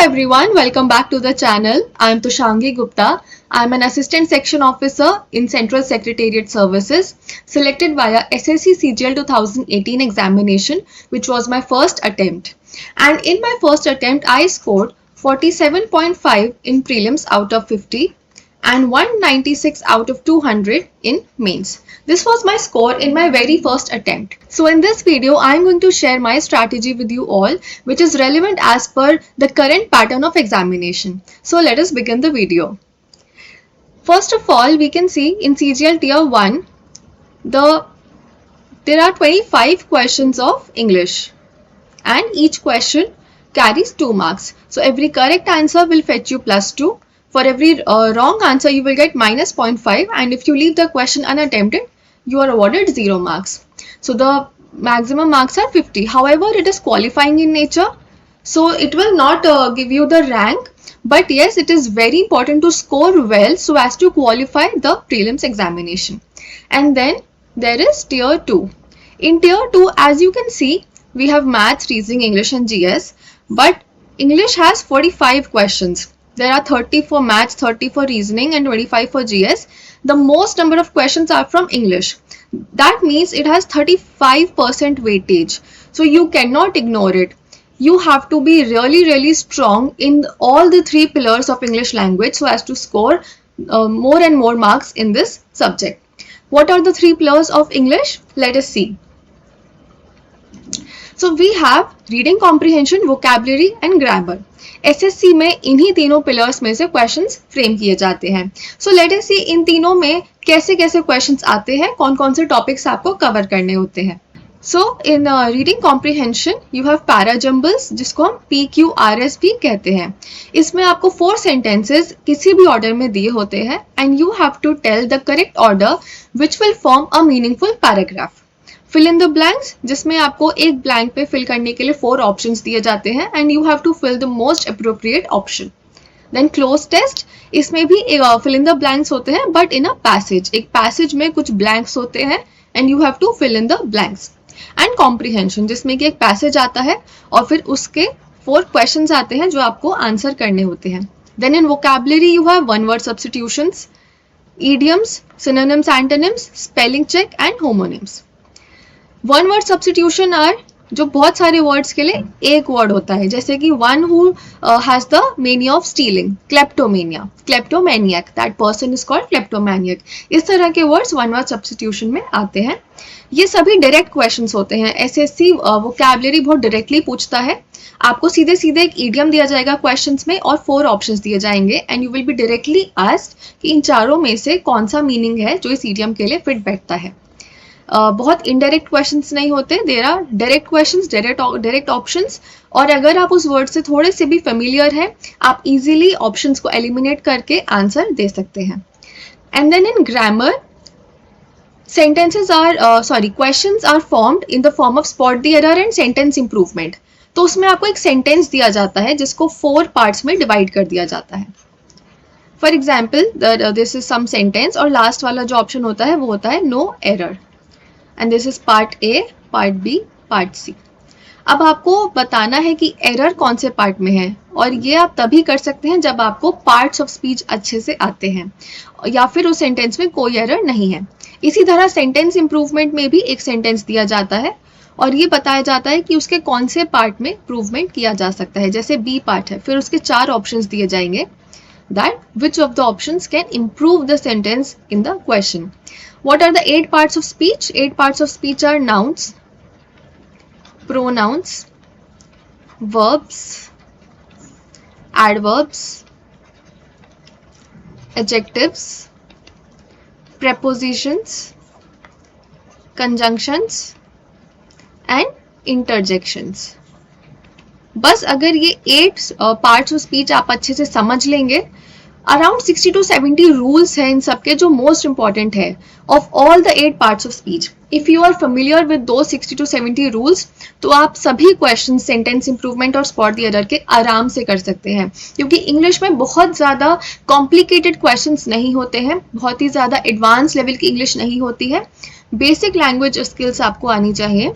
everyone, welcome back to the channel. I am Tushangi Gupta. I am an Assistant Section Officer in Central Secretariat Services, selected via SSC CGL 2018 examination, which was my first attempt. And in my first attempt, I scored 47.5 in prelims out of 50 and 196 out of 200 in mains. This was my score in my very first attempt. So in this video, I am going to share my strategy with you all, which is relevant as per the current pattern of examination. So let us begin the video. First of all, we can see in CGL Tier 1, there are 25 questions of English and each question carries 2 marks. So every correct answer will fetch you +2. For every wrong answer, you will get -0.5, and if you leave the question unattempted, you are awarded 0 marks. So the maximum marks are 50. However, it is qualifying in nature, so it will not give you the rank. But yes, it is very important to score well so as to qualify the prelims examination. And then there is Tier 2. In Tier 2, as you can see, we have maths, reasoning, English and GS. But English has 45 questions. There are 30 for maths, 30 for reasoning and 25 for GS. The most number of questions are from English. That means it has 35% weightage. So you cannot ignore it. You have to be really strong in all the 3 pillars of English language so as to score more and more marks in this subject. What are the 3 pillars of English? Let us see. So we have reading comprehension, vocabulary and grammar. SSC में इन्हीं तीनों pillars में से questions frame किए जाते हैं. So let us सी इन तीनों में कैसे कैसे क्वेश्चंस आते हैं, कौन कौन से टॉपिक्स आपको कवर करने होते हैं. So in reading comprehension you have parajumbles, जिसको हम PQRS भी कहते हैं. इसमें आपको 4 सेंटेंसेस किसी भी ऑर्डर में दिए होते हैं and you have to tell the correct order which will form a meaningful paragraph. Fill in the blanks, जिसमें आपको एक ब्लैंक पे फिल करने के लिए 4 ऑप्शंस दिए जाते हैं and you have to fill the most appropriate option. Then cloze test, इसमें भी फिल इन द ब्लैंक्स होते हैं बट इन अ पैसेज. एक पैसेज में कुछ ब्लैंक्स होते हैं and you have to fill in the blanks. And comprehension, जिसमें कि एक पैसेज आता है और फिर उसके 4 क्वेश्चंस आते हैं जो आपको आंसर करने होते हैं. Then in vocabulary you have 1 word substitutions, idioms, synonyms, antonyms, spelling check and homonyms. 1 word substitution are जो बहुत सारे वर्ड्स के लिए एक वर्ड होता है, जैसे कि one who has the mania of stealing, kleptomania, kleptomaniac, that person is called kleptomaniac. इस तरह के वर्ड्स 1 word substitution में आते हैं. ये सभी डायरेक्ट क्वेश्चंस होते हैं. SSC वोकैबुलरी बहुत डायरेक्टली पूछता है. आपको सीधे सीधे एक इडियम दिया जाएगा क्वेश्चंस में और 4 ऑप्शंस दिए जाएंगे and you will be directly asked कि इन चारों में से कौन सा मीनिंग है जो इस इडियम के लिए फिट बैठता है. बहुत इनडायरेक्ट क्वेश्चंस नहीं होते, there are direct questions, direct options. और अगर आप उस वर्ड से थोड़े से भी फेमिलियर हैं, आप इजीली ऑप्शंस को एलिमिनेट करके आंसर दे सकते हैं. And then in grammar, questions are formed in the form of spot the error and sentence improvement. तो उसमें आपको एक सेंटेंस दिया जाता है जिसको 4 पार्ट्स में डिवाइड कर दिया जाता है. For example, this is some sentence और लास्ट वाला जो ऑप्शन होता है वो होता है no error. And this is part A, part B, part C. अब आपको बताना है कि एरर कौन से पार्ट में है, और ये आप तभी कर सकते हैं जब आपको पार्ट्स ऑफ स्पीच अच्छे से आते हैं या फिर उस सेंटेंस में कोई एरर नहीं है. इसी तरह सेंटेंस इंप्रूवमेंट में भी एक सेंटेंस दिया जाता है और ये बताया जाता है कि उसके कौन से पार्ट में इंप्रूवमेंट किया जा सकता है. जैसे बी पार्ट है, फिर उसके 4 ऑप्शंस दिए जाएंगे that which of the options can improve the sentence in the question. What are the 8 parts of speech? 8 parts of speech are nouns, pronouns, verbs, adverbs, adjectives, prepositions, conjunctions and interjections. बस अगर ये 8 parts of speech आप अच्छे से समझ लेंगे, around 60 to 70 rules हैं इन सबके जो मोस्ट इंपॉर्टेंट है of all the 8 parts of speech. If you are familiar with those 60 to 70 rules, तो आप सभी क्वेश्चन सेंटेंस इंप्रूवमेंट और स्पॉट द एरर के आराम से कर सकते हैं, क्योंकि इंग्लिश में बहुत ज़्यादा कॉम्प्लिकेटेड क्वेश्चंस नहीं होते हैं, बहुत ही ज़्यादा एडवांस लेवल की इंग्लिश नहीं होती है. बेसिक लैंग्वेज स्किल्स आपको आनी चाहिए.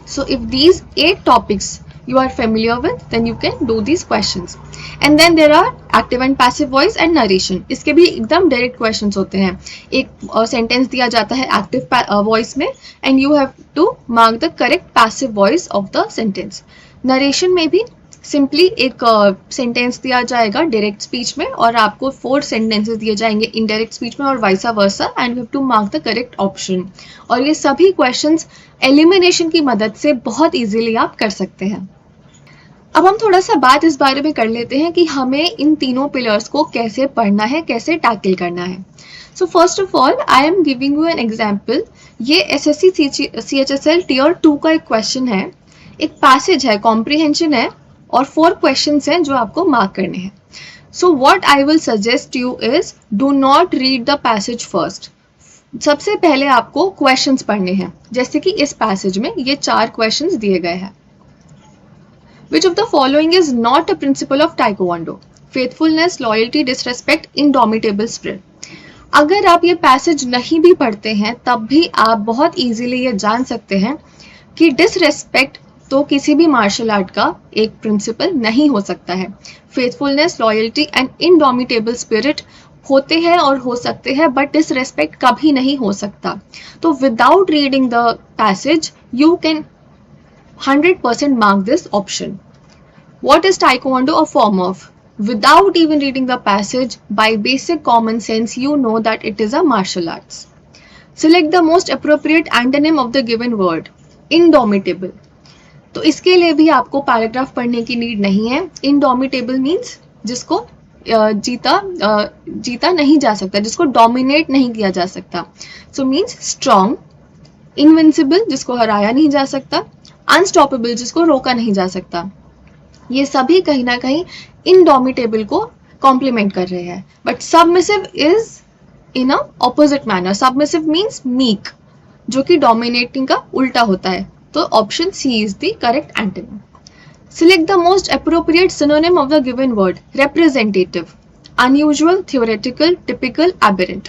So if these 8 topics you are familiar with, then you can do these questions. And then there are active and passive voice and narration. इसके भी एकदम डायरेक्ट क्वेश्चंस होते हैं. एक सेंटेंस दिया जाता है एक्टिव वॉइस में and you have to mark the correct passive voice of the sentence. Narration में भी सिंपली एक सेंटेंस दिया जाएगा डायरेक्ट स्पीच में और आपको 4 सेंटेंसेस दिए जाएंगे इनडायरेक्ट स्पीच में और vice versa and you have to mark the correct option. और ये सभी क्वेश्चंस एलिमिनेशन की मदद से बहुत इजीली आप कर सकते हैं. अब हम थोड़ा सा बात इस बारे में कर लेते हैं कि हमें इन तीनों पिलर्स को कैसे पढ़ना है, कैसे टैकल करना है. So first of all I am giving you an example. ये एसएससी CHSL टियर 2 का एक क्वेश्चन है. एक पैसेज है, कॉम्प्रिहेंशन है और 4 क्वेश्चंस हैं जो आपको मार्क करने हैं. So what I will suggest you is do not read the passage first. सबसे पहले आपको क्वेश्चंस पढ़ने हैं. जैसे कि इस पैसेज में ये 4 क्वेश्चंस दिए गए हैं. Which of the following is not a principle of Taekwondo? Faithfulness, loyalty, disrespect, indomitable spirit. अगर आप ये पैसेज नहीं भी पढ़ते हैं तब भी आप बहुत इजीली ये जान सकते हैं कि डिसरेस्पेक्ट तो किसी भी मार्शल आर्ट का एक प्रिंसिपल नहीं हो सकता है. Faithfulness, loyalty and indomitable spirit होते हैं और हो सकते हैं बट डिसरेस्पेक्ट कभी नहीं हो सकता. तो without reading the passage you can 100% mark this option. What is Taekwondo a form of? Without even reading the passage, by basic common sense, you know that it is a martial arts. Select the most appropriate antonym of the given word. Indomitable. तो इसके लिए भी आपको paragraph पढ़ने की need नहीं है. Indomitable means जिसको जीता नहीं जा सकता, जिसको डोमिनेट नहीं किया जा सकता. So means strong. Invincible जिसको हराया नहीं जा सकता. अनस्टॉपेबल जिसको रोका नहीं जा सकता. ये सभी कहीं ना कहीं इनडोमिटेबल को कॉम्प्लीमेंट कर रहे हैं. But submissive is in a opposite manner. Submissive means meek, जो कि डोमिनेटिंग का उल्टा होता है. तो option C is the correct antonym. Select the most appropriate synonym of the given word. Representative, unusual, theoretical, typical, aberrant.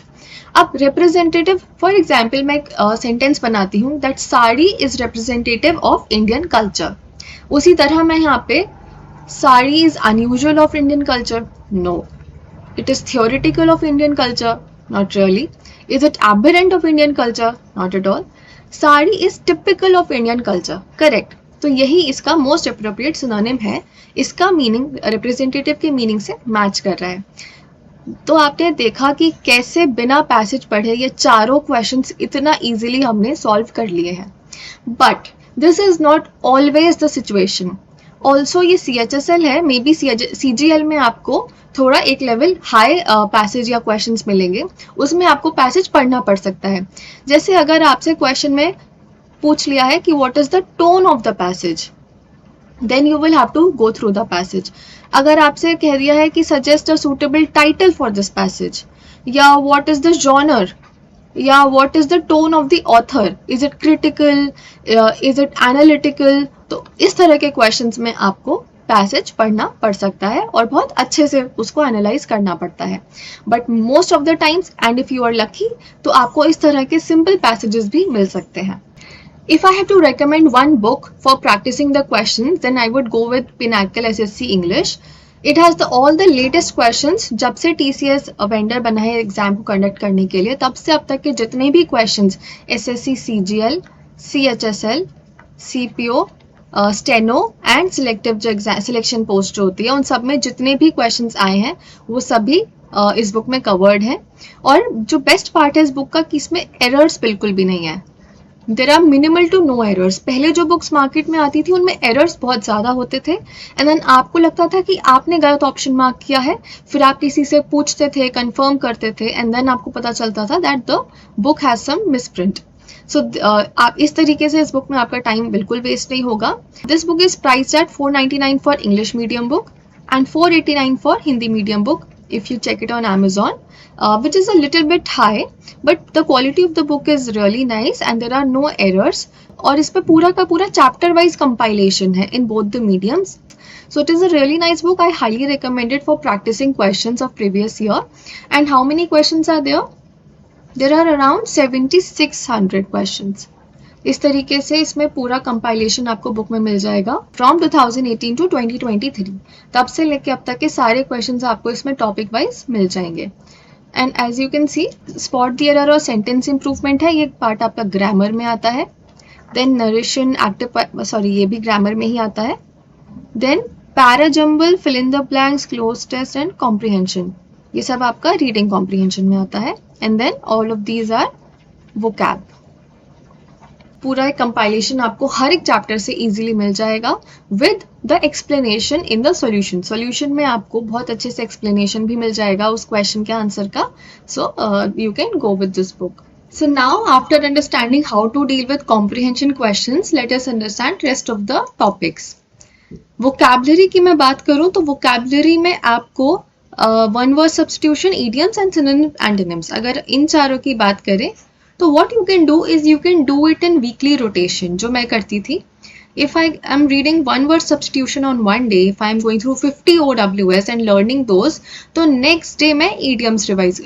अब representative, for example मैं एक सेंटेंस बनाती हूँ that sari is representative of Indian culture. उसी तरह मैं यहाँ पे sari is unusual of Indian culture. No. It is theoretical of Indian culture. Not really. Is it aberrant of Indian culture? Not at all. Sari is typical of Indian culture. Correct. तो यही इसका most appropriate synonym है. इसका meaning representative के meaning से match कर रहा है. तो आपने देखा कि कैसे बिना पैसेज पढ़े ये चारों क्वेश्चंस इतना इजीली हमने सॉल्व कर लिए हैं. But this is not always the situation. Also ये CHSL है, मे बी CGL में आपको थोड़ा एक लेवल हाई पैसेज या क्वेश्चंस मिलेंगे, उसमें आपको पैसेज पढ़ना पड़ सकता है. जैसे अगर आपसे क्वेश्चन में पूछ लिया है कि what is the tone of the passage, then you will have to go through the passage. अगर आपसे कह दिया है कि suggest a suitable title for this passage, या what is the genre, या what is the tone of the author, is it critical, is it analytical. तो इस तरह के questions में आपको पैसेज पढ़ना पड़ सकता है और बहुत अच्छे से उसको एनालाइज करना पड़ता है. But most of the times and if you are lucky तो आपको इस तरह के सिंपल पैसेजेस भी मिल सकते हैं. If I have to recommend one book for practicing the questions, then I would go with Pinnacle SSC English. It has all the latest questions. जब से TCS वेंडर बना है एग्जाम को कंडक्ट करने के लिए, तब से अब तक के जितने भी questions SSC CGL, CHSL, CPO, steno and selective जो सिलेक्शन पोस्ट जो होती है, उन सब में जितने भी क्वेश्चंस आए हैं वो सभी इस बुक में कवर्ड हैं. और जो बेस्ट पार्ट है इस बुक का कि इसमें एरर्स बिल्कुल भी नहीं है. There are minimal to no errors. पहले जो बुक्स मार्केट में आती थी उनमें एरर्स बहुत ज़्यादा होते थे एंड देन आपको लगता था कि आपने गलत ऑप्शन मार्क किया है. फिर आप किसी से पूछते थे, कंफर्म करते थे एंड देन आपको पता चलता था that the book has some misprint. So आप इस तरीके से इस बुक में आपका टाइम बिल्कुल वेस्ट नहीं होगा. This book is priced eight 499 for English medium book and 489 for Hindi medium book if you check it on Amazon, which is a little bit high, but the quality of the book is really nice and there are no errors. और इस पे पूरा का पूरा chapter wise compilation है in both the mediums. So it is a really nice book. I highly recommend it for practicing questions of previous year. And how many questions are there? There are around 7600 questions. इस तरीके से इसमें पूरा compilation आपको book में मिल जाएगा from 2018 to 2023। तब से लेके अब तक के सारे क्वेश्चंस आपको इसमें टॉपिक वाइज मिल जाएंगे। And as you can see spot the error और सेंटेंस इंप्रूवमेंट है, ये पार्ट आपका ग्रामर में आता है। देन नरेशन एक्टिव ये भी ग्रामर में ही आता है। Then para jumble, fill in the blanks, cloze test and comprehension, ये सब आपका रीडिंग कॉम्प्रिहेंशन में आता है। And then all of these are vocab. पूरा एक कंपाइलेशन आपको हर एक चैप्टर से इजीली मिल जाएगा with the explanation in the solution. Solution में आपको बहुत अच्छे से एक्सप्लेनेशन भी मिल जाएगा उस क्वेश्चन के आंसर का। So you can go with this book. So now after understanding how to deal with comprehension questions, let us understand rest of the topics. Vocabulary की मैं बात करूं तो vocabulary में आपको one word substitution, idioms and synonyms, antonyms, अगर इन चारों की बात करें तो what you can do is you can do it in weekly rotation, जो मैं करती थी। If I am reading one word substitution on one day, if I am going through 50 OWS and learning those, तो next day मैं idioms revise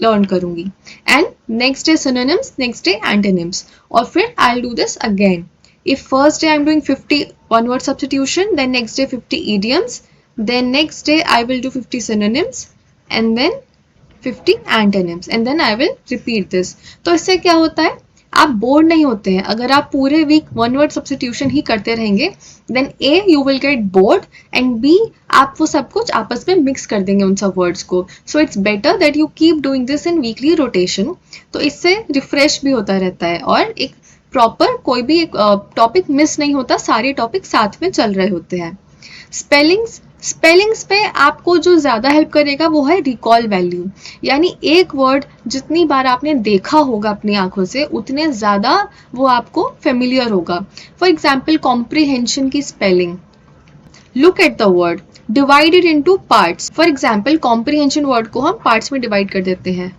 learn करूंगी and next day synonyms, next day antonyms, और फिर I will do this again. If first day I am doing 50 one word substitution, then next day 50 idioms, then next day I will do 50 synonyms and then 50 antonyms and then I will repeat this. तो इससे क्या होता है, आप bore नहीं होते हैं। अगर आप पूरे वीक वन वर्ड सब्स्टिट्यूशन ही करते रहेंगे then A you will get bored and B आप वो सब कुछ आपस में मिक्स कर देंगे उन सब वर्ड्स को। So it's better that you keep doing this in weekly rotation. तो इससे रिफ्रेश भी होता रहता है और एक प्रॉपर कोई भी एक टॉपिक मिस नहीं होता, सारे टॉपिक साथ में चल रहे होते हैं। स्पेलिंग्स पे आपको जो ज़्यादा हेल्प करेगा वो है रिकॉल वैल्यू, यानी एक वर्ड जितनी बार आपने देखा होगा अपनी आंखों से उतने ज़्यादा वो आपको फेमिलियर होगा। फॉर एग्जाम्पल कॉम्प्रिहेंशन की spelling, look at the word, divided into parts. For example comprehension word को हम पार्ट्स में डिवाइड कर देते हैं,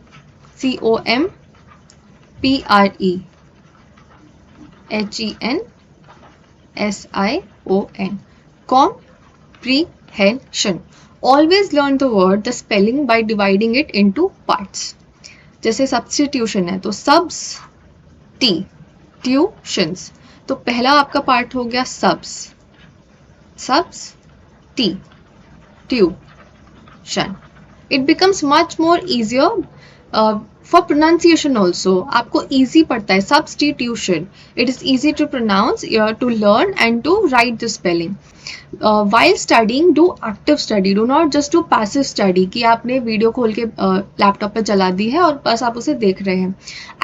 COMPREHENSION, comprehension. Always learn the word, the spelling by dividing it into parts. जैसे substitution है तो substitutions, तो पहला आपका पार्ट हो गया substitution. It becomes much more easier for pronunciation also. आपको easy पड़ता है substitution. It is easy to pronounce, to learn and to write the spelling. While studying, do active study. Do not just do passive study कि आपने video खोल के laptop पे चला दी है और बस आप उसे देख रहे हैं।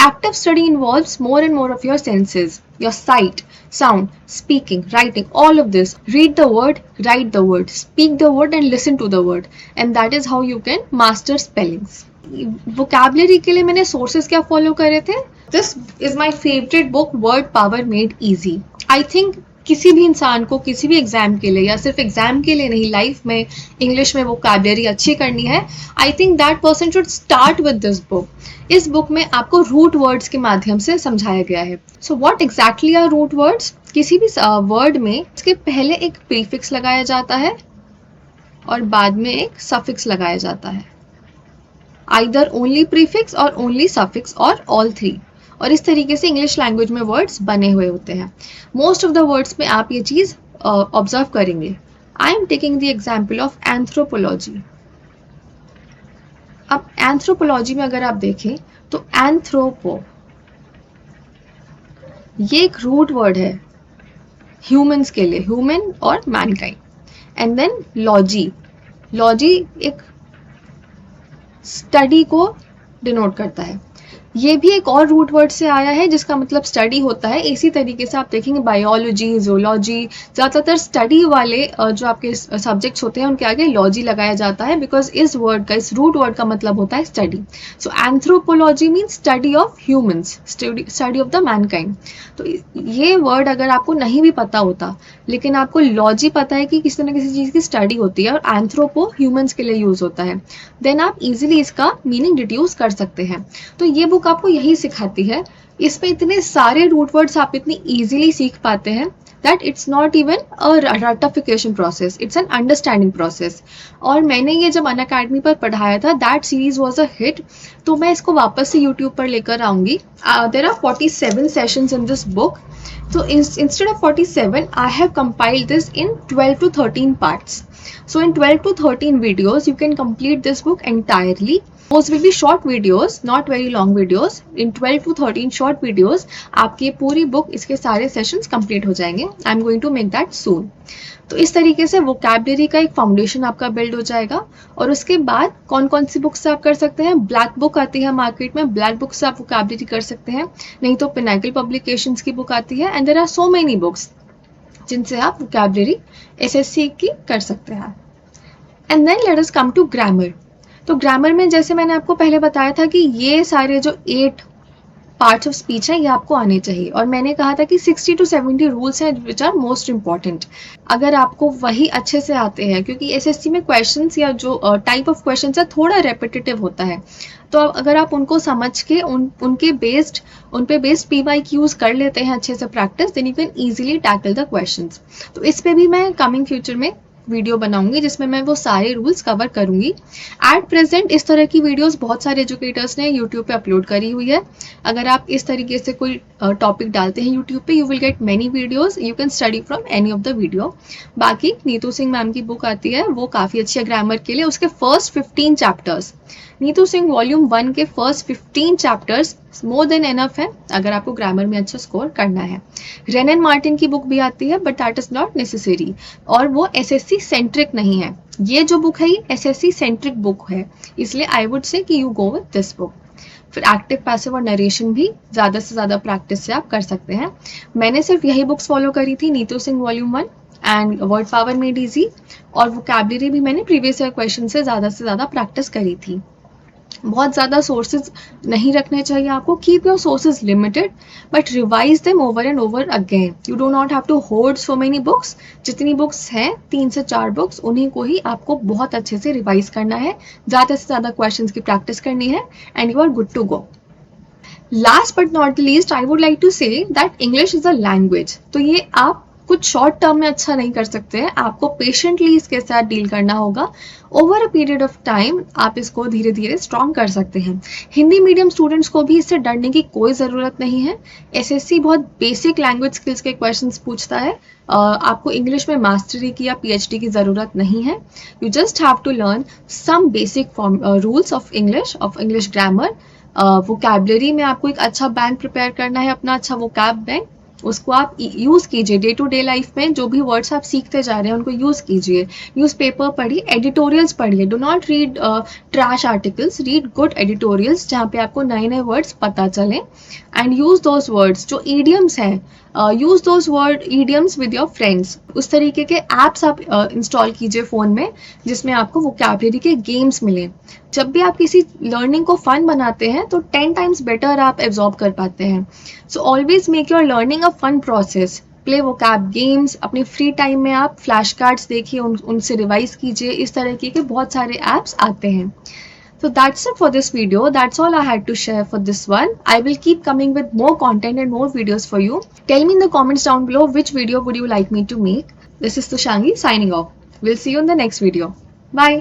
Active study involves more and more of your senses, your sight, sound, speaking, writing, all of this. Read the word, write the word, speak the word and listen to the word, and that is how you can master spellings. Vocabulary के लिए मैंने sources क्या follow करे थे? This is my favorite book, Word Power Made Easy. I think किसी भी इंसान को किसी भी एग्जाम के लिए या सिर्फ एग्जाम के लिए नहीं, लाइफ में इंग्लिश में वोकैबुलरी अच्छी करनी है, I think that person should start with this book. इस बुक में आपको रूट वर्ड्स के माध्यम से समझाया गया है। So what exactly are root words? किसी भी वर्ड में इसके पहले एक प्रीफिक्स लगाया जाता है और बाद में एक सफिक्स लगाया जाता है, आइदर ओनली प्रीफिक्स और ओनली सफिक्स और ऑल थ्री। और इस तरीके से इंग्लिश लैंग्वेज में वर्ड्स बने हुए होते हैं। मोस्ट ऑफ द वर्ड्स में आप ये चीज़ ऑब्जर्व करेंगे। I am taking the example of anthropology. अब एंथ्रोपोलॉजी में अगर आप देखें तो एंथ्रोपो ये एक रूट वर्ड है ह्यूमंस के लिए, ह्यूमन और mankind. And then logy, logy एक स्टडी को डिनोट करता है। ये भी एक और रूट वर्ड से आया है जिसका मतलब स्टडी होता है। इसी तरीके से आप देखेंगे बायोलॉजी, जोलॉजी, ज़्यादातर स्टडी वाले जो आपके सब्जेक्ट्स होते हैं उनके आगे लॉजी लगाया जाता है, बिकॉज इस वर्ड का, इस रूट वर्ड का मतलब होता है study. So anthropology means study of humans, study of the Mankind. तो ये वर्ड अगर आपको नहीं भी पता होता लेकिन आपको लॉजी पता है कि किसी न किसी चीज़ की स्टडी होती है और एंथ्रोपो ह्यूमंस के लिए यूज़ होता है, देन आप इजीली इसका मीनिंग डिड्यूस कर सकते हैं। तो ये बुक आपको यही सिखाती है। इसमें इतने सारे रूट वर्ड्स आप इतनी इजीली सीख पाते हैं that it's not even a ratification process, it's an understanding process. और मैंने ये जब अनअकैडमी पर पढ़ाया था, that series was a hit, तो मैं इसको वापस से YouTube पर लेकर आऊँगी. There are 47 sessions in this book. So instead of 47, I have compiled this in 12 to 13 parts. So in 12 to 13 videos, you can complete this book entirely. Those will be short videos, not very long videos. In 12 to 13 short videos, आपकी पूरी book, इसके सारे sessions complete हो जाएंगे. I am going to make that soon. तो इस तरीके से वोकैबुलरी का एक फाउंडेशन आपका बिल्ड हो जाएगा. और उसके बाद कौन कौन सी बुक से आप कर सकते हैं? ब्लैक बुक आती है मार्केट में, ब्लैक बुक से आप वोकैबुलरी कर सकते हैं. नहीं तो पिनाकल पब्लिकेशंस की बुक आती है. And there are so many books जिनसे आप वोकैबुलरी एसएससी की कर सकते हैं. And then let us come to grammar. तो ग्रामर में जैसे मैंने आपको पहले बताया था कि ये सारे जो 8 पार्ट्स ऑफ स्पीच हैं ये आपको आने चाहिए. और मैंने कहा था कि 60 to 70 रूल्स हैं विच आर मोस्ट इम्पॉर्टेंट. अगर आपको वही अच्छे से आते हैं, क्योंकि एसएससी में क्वेश्चंस या जो टाइप ऑफ क्वेश्चंस है थोड़ा रेपिटेटिव होता है, तो अगर आप उनको समझ के उन पे बेस्ड PYQs कर लेते हैं अच्छे से practice, then you can easily tackle the questions. तो इस पे भी मैं कमिंग फ्यूचर में वीडियो बनाऊंगी जिसमें मैं वो सारे रूल्स कवर करूंगी. एट प्रेजेंट इस तरह की वीडियोस बहुत सारे एजुकेटर्स ने यूट्यूब पे अपलोड करी हुई है. अगर आप इस तरीके से कोई टॉपिक डालते हैं यूट्यूब पे, you will gate many videos, you can study from any of the video. बाकी नीतू सिंह मैम की बुक आती है, वो काफ़ी अच्छी है ग्रामर के लिए. उसके first 15 chapters, Neetu Singh volume 1 के first 15 chapters more than enough है अगर आपको ग्रामर में अच्छा स्कोर करना है. रेनन मार्टिन की बुक भी आती है, but that is not necessary, और वो एसएससी सेंट्रिक नहीं है. ये जो बुक है ये एसएससी सेंट्रिक बुक है, इसलिए आई वुड से कि you go with this book. फिर एक्टिव, पैसिव और नरेशन भी ज़्यादा से ज़्यादा प्रैक्टिस से आप कर सकते हैं. मैंने सिर्फ यही बुक्स फॉलो करी थी, Neetu Singh volume 1 and word power made easy, और वोकैबुलरी भी मैंने प्रीवियस ईयर क्वेश्चन से ज़्यादा प्रैक्टिस करी थी. बहुत ज़्यादा सोर्सेज नहीं रखने चाहिए आपको. Keep your sources limited but revise them over and over again. You do not have to hold so many books. जितनी बुक्स हैं 3 से 4 बुक्स, उन्हीं को ही आपको बहुत अच्छे से रिवाइज करना है, ज़्यादा से ज़्यादा क्वेश्चंस की प्रैक्टिस करनी है, and you are good to go. Last but not the least, I would like to say that English is a language. तो ये आप कुछ शॉर्ट टर्म में अच्छा नहीं कर सकते हैं, आपको पेशेंटली इसके साथ डील करना होगा. Over a period of time आप इसको धीरे धीरे स्ट्रॉन्ग कर सकते हैं. हिंदी मीडियम स्टूडेंट्स को भी इससे डरने की कोई ज़रूरत नहीं है. एसएससी बहुत बेसिक लैंग्वेज स्किल्स के क्वेश्चंस पूछता है. आपको इंग्लिश में मास्टरी की या PhD की ज़रूरत नहीं है. You just have to learn some basic rules of English grammar. Vocabulary में आपको एक अच्छा बैंक प्रिपेयर करना है, अपना अच्छा वोकैब बैंक. उसको आप यूज़ कीजिए डे टू डे लाइफ में. जो भी वर्ड्स आप सीखते जा रहे हैं उनको यूज़ कीजिए. न्यूज़पेपर पढ़िए, एडिटोरियल्स पढ़िए. Do not read trash articles, read good editorials जहाँ पे आपको नए नए वर्ड्स पता चलें. एंड यूज़ दोज वर्ड्स जो ईडियम्स हैं, use those word idioms with your friends. उस तरीके के ऐप्स आप इंस्टॉल कीजिए फ़ोन में जिसमें आपको वोकैबुलरी के गेम्स मिलें. जब भी आप किसी लर्निंग को फन बनाते हैं तो 10 टाइम्स बेटर आप एब्जॉर्ब कर पाते हैं. So always make your learning a fun process. Play vocab games. अपने फ्री टाइम में आप फ्लैश कार्ड्स देखिए, उनसे रिवाइज कीजिए. इस तरह के बहुत सारे ऐप्स आते हैं. So that's it for this video. That's all I had to share for this one. I will keep coming with more content and more videos for you. Tell me in the comments down below which video would you like me to make. This is Tushangi signing off. We'll see you in the next video. Bye.